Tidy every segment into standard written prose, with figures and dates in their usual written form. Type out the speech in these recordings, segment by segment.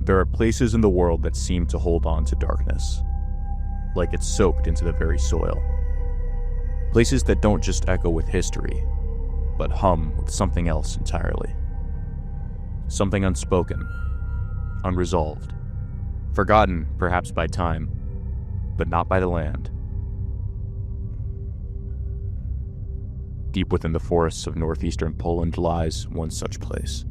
There are places in the world that seem to hold on to darkness, like it's soaked into the very soil. Places that don't just echo with history, but hum with something else entirely. Something unspoken, unresolved, forgotten perhaps by time, but not by the land. Deep within the forests of northeastern Poland lies one such place.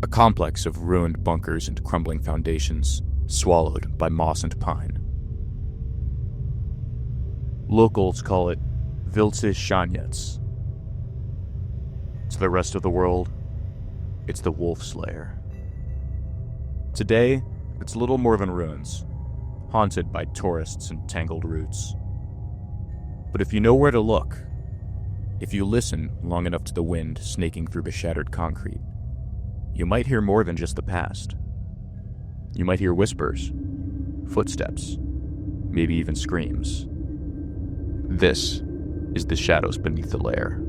A complex of ruined bunkers and crumbling foundations, swallowed by moss and pine. Locals call it Wolfsschanze. To the rest of the world, it's the Wolf's Lair. Today, it's little more than ruins, haunted by tourists and tangled roots. But if you know where to look, if you listen long enough to the wind snaking through the shattered concrete, you might hear more than just the past. You might hear whispers, footsteps, maybe even screams. This is the shadows beneath the lair.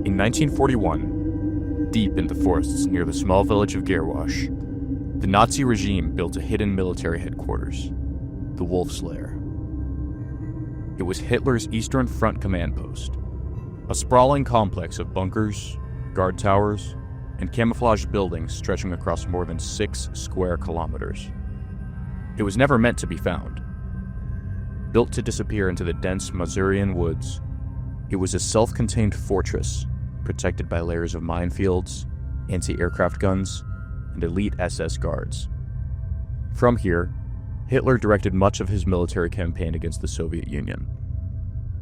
In 1941, deep in the forests near the small village of Gerwasch, the Nazi regime built a hidden military headquarters, the Wolf's Lair. It was Hitler's Eastern Front command post, a sprawling complex of bunkers, guard towers, and camouflaged buildings stretching across more than 6 square kilometers. It was never meant to be found. Built to disappear into the dense Masurian woods, it was a self-contained fortress protected by layers of minefields, anti-aircraft guns, and elite SS guards. From here, Hitler directed much of his military campaign against the Soviet Union.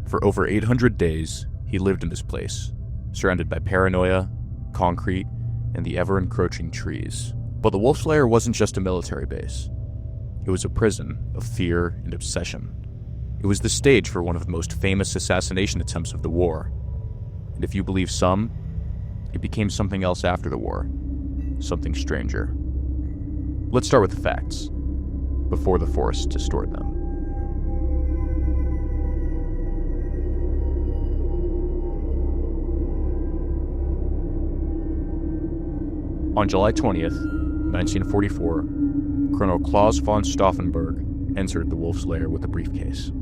For over 800 days, he lived in this place, surrounded by paranoia, concrete, and the ever-encroaching trees. But the Wolf's Lair wasn't just a military base. It was a prison of fear and obsession. It was the stage for one of the most famous assassination attempts of the war. And if you believe some, it became something else after the war. Something stranger. Let's start with the facts, before the force distort them. On July 20th, 1944, Colonel Klaus von Stauffenberg entered the Wolf's Lair with a briefcase.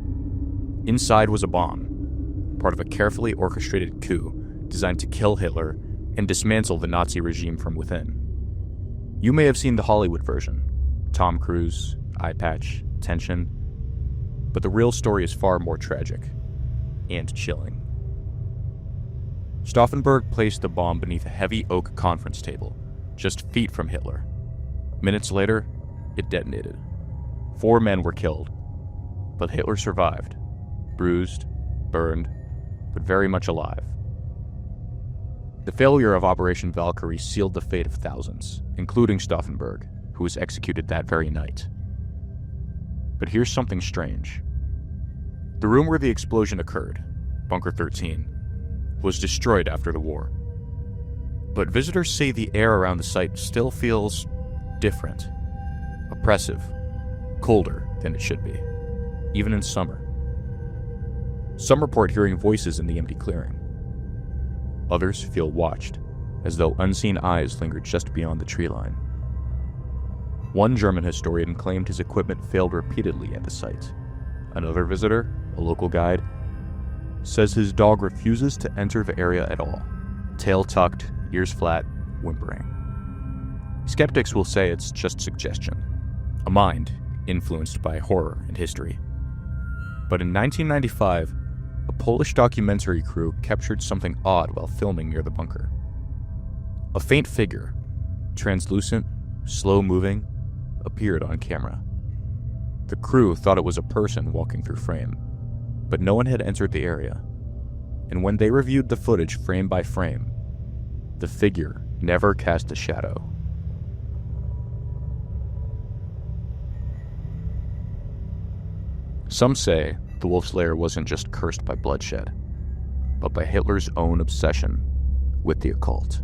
Inside was a bomb, part of a carefully orchestrated coup designed to kill Hitler and dismantle the Nazi regime from within. You may have seen the Hollywood version, Tom Cruise, eye patch, tension, but the real story is far more tragic and chilling. Stauffenberg placed the bomb beneath a heavy oak conference table, just feet from Hitler. Minutes later, it detonated. 4 men were killed, but Hitler survived, bruised, burned, but very much alive. The failure of Operation Valkyrie sealed the fate of thousands, including Stauffenberg, who was executed that very night. But here's something strange. The room where the explosion occurred, Bunker 13, was destroyed after the war. But visitors say the air around the site still feels different, oppressive, colder than it should be, even in summer. Some report hearing voices in the empty clearing. Others feel watched, as though unseen eyes lingered just beyond the tree line. One German historian claimed his equipment failed repeatedly at the site. Another visitor, a local guide, says his dog refuses to enter the area at all, tail tucked, ears flat, whimpering. Skeptics will say it's just suggestion, a mind influenced by horror and history. But in 1995, a Polish documentary crew captured something odd while filming near the bunker. A faint figure, translucent, slow-moving, appeared on camera. The crew thought it was a person walking through frame, but no one had entered the area. And when they reviewed the footage frame by frame, the figure never cast a shadow. Some say the Wolf's Lair wasn't just cursed by bloodshed, but by Hitler's own obsession with the occult.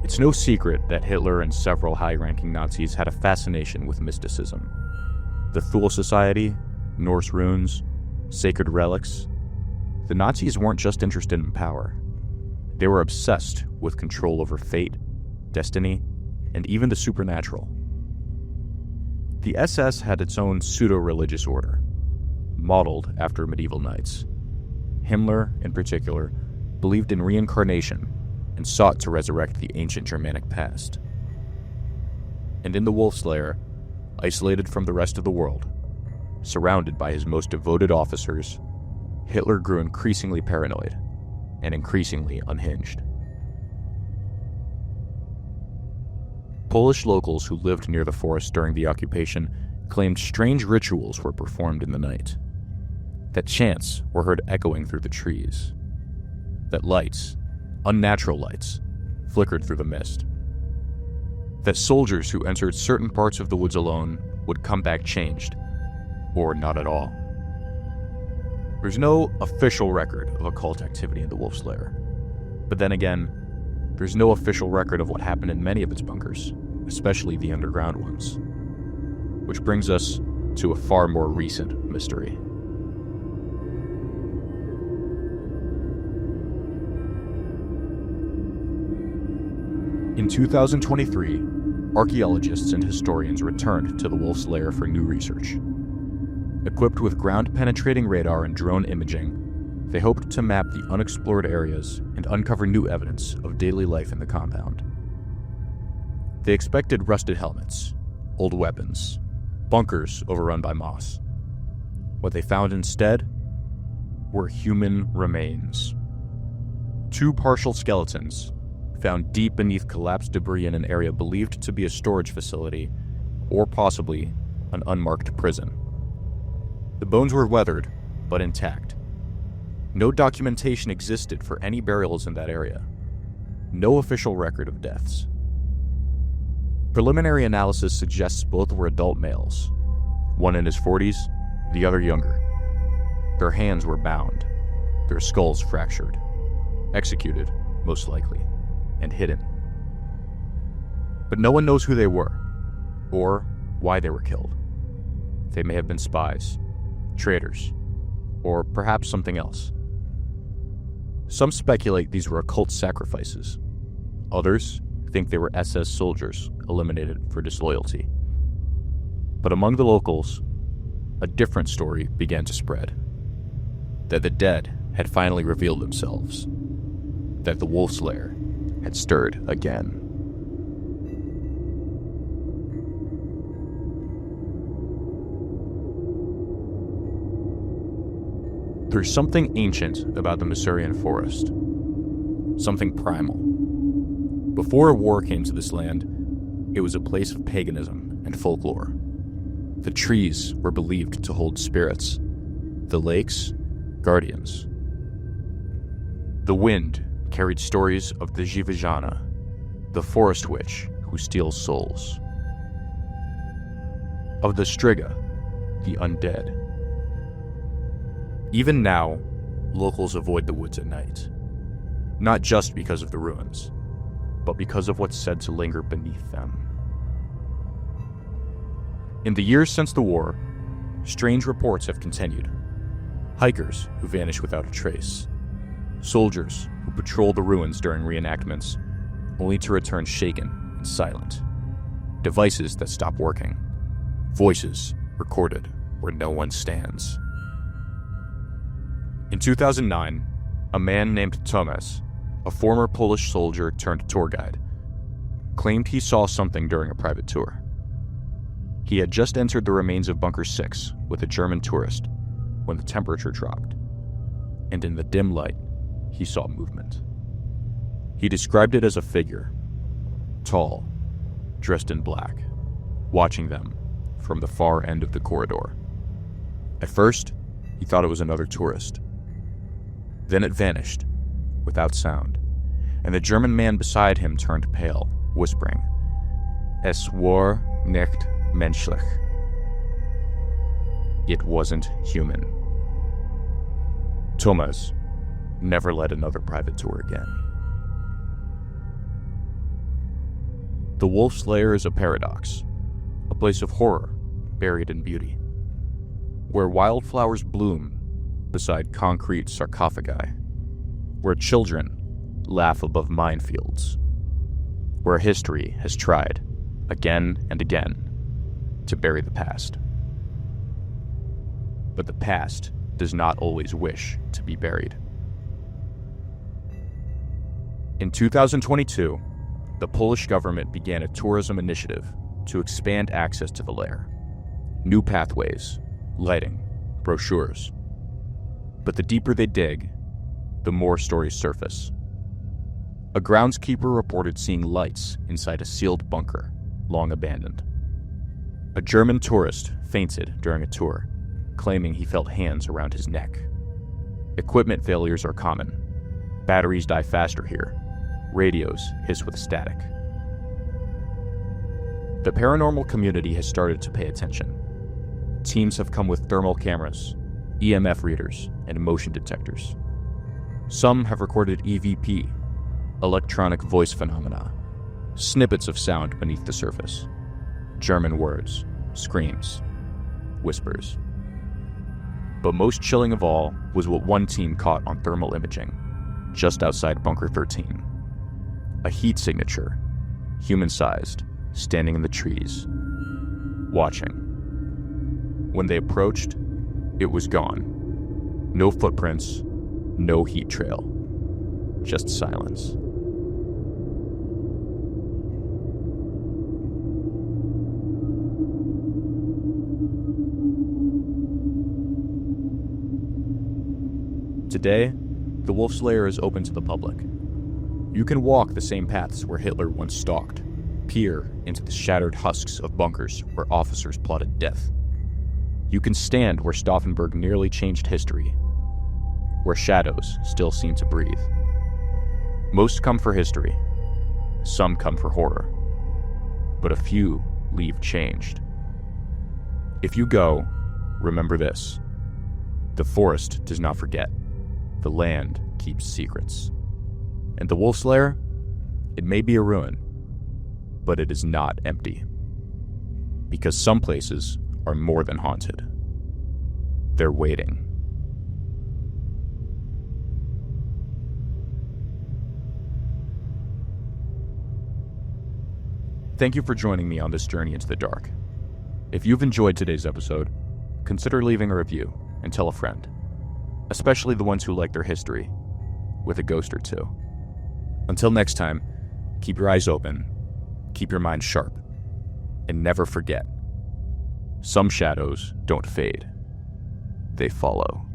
It's It's no secret that Hitler and several high-ranking Nazis had a fascination with mysticism. The Thule Society, Norse runes, sacred relics. The Nazis weren't just interested in power. They were obsessed with control over fate, destiny, and even the supernatural. The SS had its own pseudo-religious order, modeled after medieval knights. Himmler, in particular, believed in reincarnation and sought to resurrect the ancient Germanic past. And in the Wolf's Lair, isolated from the rest of the world, surrounded by his most devoted officers, Hitler grew increasingly paranoid and increasingly unhinged. Polish locals who lived near the forest during the occupation claimed strange rituals were performed in the night, that chants were heard echoing through the trees, that lights, unnatural lights, flickered through the mist, that soldiers who entered certain parts of the woods alone would come back changed, or not at all. There's no official record of occult activity in the Wolf's Lair, but then again, there's no official record of what happened in many of its bunkers, especially the underground ones. Which brings us to a far more recent mystery. In 2023, archaeologists and historians returned to the Wolf's Lair for new research. Equipped with ground-penetrating radar and drone imaging, they hoped to map the unexplored areas and uncover new evidence of daily life in the compound. They expected rusted helmets, old weapons, bunkers overrun by moss. What they found instead were human remains. 2 partial skeletons found deep beneath collapsed debris in an area believed to be a storage facility or possibly an unmarked prison. The bones were weathered, but intact. No documentation existed for any burials in that area. No official record of deaths. Preliminary analysis suggests both were adult males, one in his 40s, the other younger. Their hands were bound, their skulls fractured, executed, most likely, and hidden. But no one knows who they were, or why they were killed. They may have been spies, traitors, or perhaps something else. Some speculate these were occult sacrifices. Others think they were SS soldiers eliminated for disloyalty. But among the locals, a different story began to spread. That the dead had finally revealed themselves. That the Wolf's Lair had stirred again. There's something ancient about the Masurian forest. Something primal. Before a war came to this land, it was a place of paganism and folklore. The trees were believed to hold spirits. The lakes, guardians. The wind carried stories of the Jivajana, the forest witch who steals souls. Of the Striga, the undead. Even now, locals avoid the woods at night. Not just because of the ruins, but because of what's said to linger beneath them. In the years since the war, strange reports have continued. Hikers who vanish without a trace. Soldiers who patrol the ruins during reenactments, only to return shaken and silent. Devices that stop working. Voices recorded where no one stands. In 2009, a man named Thomas, a former Polish soldier turned tour guide, claimed he saw something during a private tour. He had just entered the remains of Bunker 6 with a German tourist when the temperature dropped, and in the dim light, he saw movement. He described it as a figure, tall, dressed in black, watching them from the far end of the corridor. At first, he thought it was another tourist. Then it vanished, without sound, and the German man beside him turned pale, whispering, "Es war nicht menschlich." It wasn't human. Thomas never led another private tour again. The Wolf's Lair is a paradox, a place of horror buried in beauty, where wildflowers bloom beside concrete sarcophagi, where children laugh above minefields, where history has tried, again and again, to bury the past. But the past does not always wish to be buried. In 2022, the Polish government began a tourism initiative to expand access to the Lair. New pathways, lighting, brochures. But the deeper they dig, the more stories surface. A groundskeeper reported seeing lights inside a sealed bunker, long abandoned. A German tourist fainted during a tour, claiming he felt hands around his neck. Equipment failures are common. Batteries die faster here. Radios hiss with static. The paranormal community has started to pay attention. Teams have come with thermal cameras, EMF readers, and motion detectors. Some have recorded EVP, electronic voice phenomena, snippets of sound beneath the surface, German words, screams, whispers. But most chilling of all was what one team caught on thermal imaging, just outside Bunker 13. A heat signature, human-sized, standing in the trees, watching. When they approached, it was gone. No footprints, no heat trail, just silence. Today, the Wolf's Lair is open to the public. You can walk the same paths where Hitler once stalked, peer into the shattered husks of bunkers where officers plotted death. You can stand where Stauffenberg nearly changed history, where shadows still seem to breathe. Most come for history, some come for horror, but a few leave changed. If you go, remember this: the forest does not forget, the land keeps secrets. And the Wolf's Lair, it may be a ruin, but it is not empty. Because some places are more than haunted. They're waiting. Thank you for joining me on this journey into the dark. If you've enjoyed today's episode, consider leaving a review and tell a friend, especially the ones who like their history, with a ghost or two. Until next time, keep your eyes open, keep your mind sharp, and never forget, some shadows don't fade, they follow.